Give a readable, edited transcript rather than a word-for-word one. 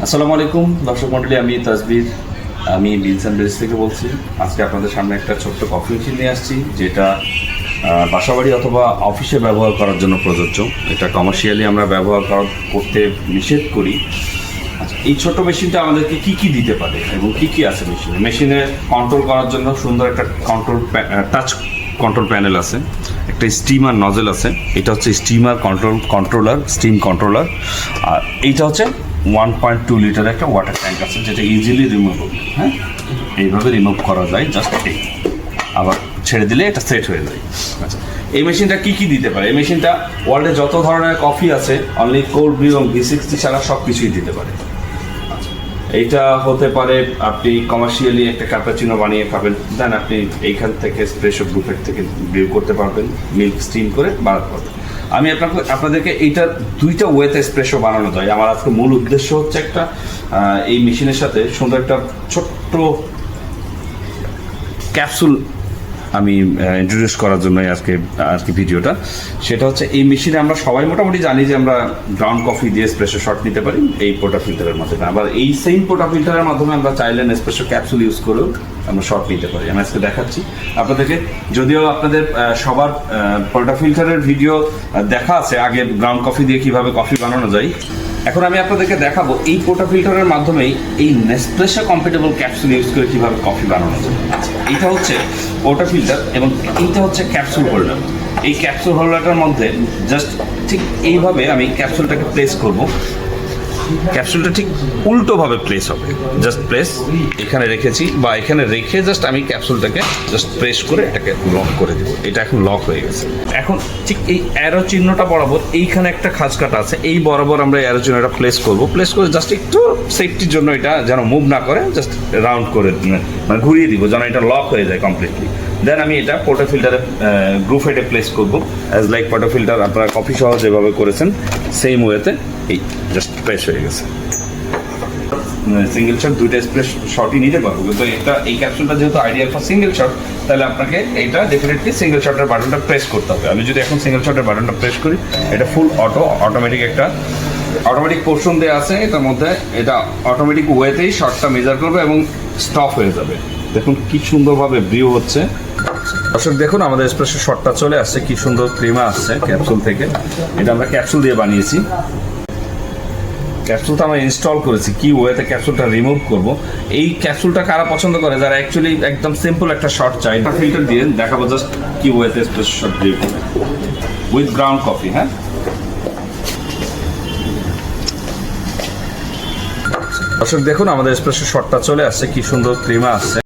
আসসালামু আলাইকুম দর্শক মণ্ডলী, আমি তাসবির, আমি বিনস অ্যান্ড বেরিজ থেকে বলছি। আজকে আপনাদের সামনে একটা ছোট্ট কফি মেশিন নিয়ে আসছি, যেটা বাসাবাড়ি অথবা অফিসে ব্যবহার করার জন্য প্রযোজ্য। এটা কমার্শিয়ালি আমরা ব্যবহার করতে নিষেধ করি। আচ্ছা, এই ছোট্ট মেশিনটা আমাদেরকে কি কি দিতে পারে এবং কি কি আছে মেশিনে কন্ট্রোল করার জন্য সুন্দর একটা টাচ কন্ট্রোল প্যানেল আছে, একটা স্টিমার নজেল আছে। এটা হচ্ছে স্টিমার কন্ট্রোলার, স্টিম কন্ট্রোলার। আর এইটা হচ্ছে 1.2 লিটার একটা ওয়াটার ট্যাঙ্ক আছে, যেটা ইজিলি রিমুভেবল। হ্যাঁ, এইভাবে রিমুভ করা যায়, জাস্ট এই আবার ছেড়ে দিলে এটা সেট হয়ে যায়। আচ্ছা, এই মেশিনটা কি কি দিতে পারে? এই মেশিনটা ওয়ার্ল্ডে যত ধরনের কফি আছে, অনলি কোল্ড ব্রিউ এবং V60 ছাড়া সব কিছুই দিতে পারে। এইটা হতে পারে আপনি কমার্শিয়ালি একটা ক্যাপাচিনো বানিয়ে খাবেন, দেন আপনি এইখান থেকে স্প্রেশো গ্রুপের থেকে ব্রিউ করতে পারবেন, মিল্ক স্টিম করে বানাতে পারবেন। আমি আপনাদেরকে এইটার দুইটা ওয়েতে স্প্রেশো বানানো যায়। আমার আজকে মূল উদ্দেশ্য হচ্ছে একটা এই মেশিনের সাথে সুন্দর একটা ছোট্ট ক্যাপসুল আমি ইন্ট্রোডিউস করার জন্য আজকে ভিডিওটা। সেটা হচ্ছে, এই মেশিনে আমরা সবাই মোটামুটি জানি যে আমরা গ্রাউন্ড কফি দিয়ে স্প্রেশো শট নিতে পারি এই পোটা ফিল্টারের মাধ্যমে। আবার এই সেম পোটা ফিল্টারের মাধ্যমে আমরা চাইলে নেসপ্রেশো ক্যাপসুল ইউজ করেও আমরা শট নিতে পারি। আমি আজকে দেখাচ্ছি আপনাদেরকে। যদিও আপনাদের সবার পোটা ফিল্টারের ভিডিও দেখা আছে আগে, গ্রাউন্ড কফি দিয়ে কীভাবে কফি বানানো যায়। এখন আমি আপনাদেরকে দেখাবো এই পোটা ফিল্টারের মাধ্যমেই এই নেসপ্রেশো কম্প্যাটেবল ক্যাপসুল ইউজ করে কীভাবে কফি বানানো যায়। এইটা হচ্ছে পোটা ফিল্টার এবং এইটা হচ্ছে ক্যাপসুল হোল্ডার। এই ক্যাপসুল হোল্ডারটার মধ্যে জাস্ট ঠিক এইভাবে আমি ক্যাপসুলটাকে প্লেস করব। ক্যাপসুলটা ঠিক উল্টোভাবে প্লেস হবে, জাস্ট প্লেস এখানে রেখেছি বা এখানে রেখে জাস্ট আমি ক্যাপসুলটাকে জাস্ট প্রেস করে এটাকে লক করে দেবো। এটা এখন লক হয়ে গেছে। এখন ঠিক এই অ্যারো চিহ্নটা বরাবর এইখানে একটা খাঁজ কাটা আছে, এই বরাবর আমরা অ্যারো চিহ্নটা প্লেস করবো। প্লেস করে জাস্ট একটু সেফটির জন্য এটা যেন মুভ না করে জাস্ট রাউন্ড করে মানে ঘুরিয়ে দিব, যেন এটা লক হয়ে যায় কমপ্লিটলি। দেন আমি এটা পোটা ফিল্টারে গ্রুপ হেডে প্লেস করবো, অ্যাজ লাইক পোটা ফিল্টার আপনারা কফি সহ যেভাবে করেছেন সেম ওয়েতে এই জাস্ট প্রেস হয়ে গেছে। সিঙ্গেল শট দুইটা স্প্রে শটই নিতে পারবো, কিন্তু এই ক্যাপসুলটা যেহেতু আইডিয়াল ফর সিঙ্গেল শট, তাহলে আপনাকে এইটা ডেফিনেটলি সিঙ্গেল শটের বাটনটা প্রেস করতে হবে। আমি যদি এখন সিঙ্গেল শটের বাটনটা প্রেস করি, এটা ফুল অটোমেটিক একটা অটোমেটিক পোর্শন দেওয়া আছে এটার মধ্যে। এটা অটোমেটিক ওয়েতেই শটটা মেজার করবে এবং স্টপ হয়ে যাবে। দেখুন কি সুন্দরভাবে ব্রিউ হচ্ছে। দর্শক দেখুন, আমাদের এসপ্রেসো শটটা চলে আসছে, কি সুন্দর ক্রিমা আসছে ক্যাপসুল থেকে। এটা আমরা ক্যাপসুল দিয়ে বানিয়েছি। ক্যাপসুলটা আমরা ইনস্টল করেছি, কি ওয়েতে ক্যাপসুলটা রিমুভ করব। এই ক্যাপসুলটা কারা পছন্দ করে, যারা অ্যাকচুয়ালি একদম সিম্পল একটা শট চাই। ফিল্টার দিয়ে দেখাবো জাস্ট কি ওয়েতে এসপ্রেসো শট ব্রিউ করবে উইথ গ্রাউন্ড কফি। হ্যাঁ, দর্শক দেখুন, আমাদের এসপ্রেসো শটটা চলে আসছে, কি সুন্দর ক্রিমা আসছে।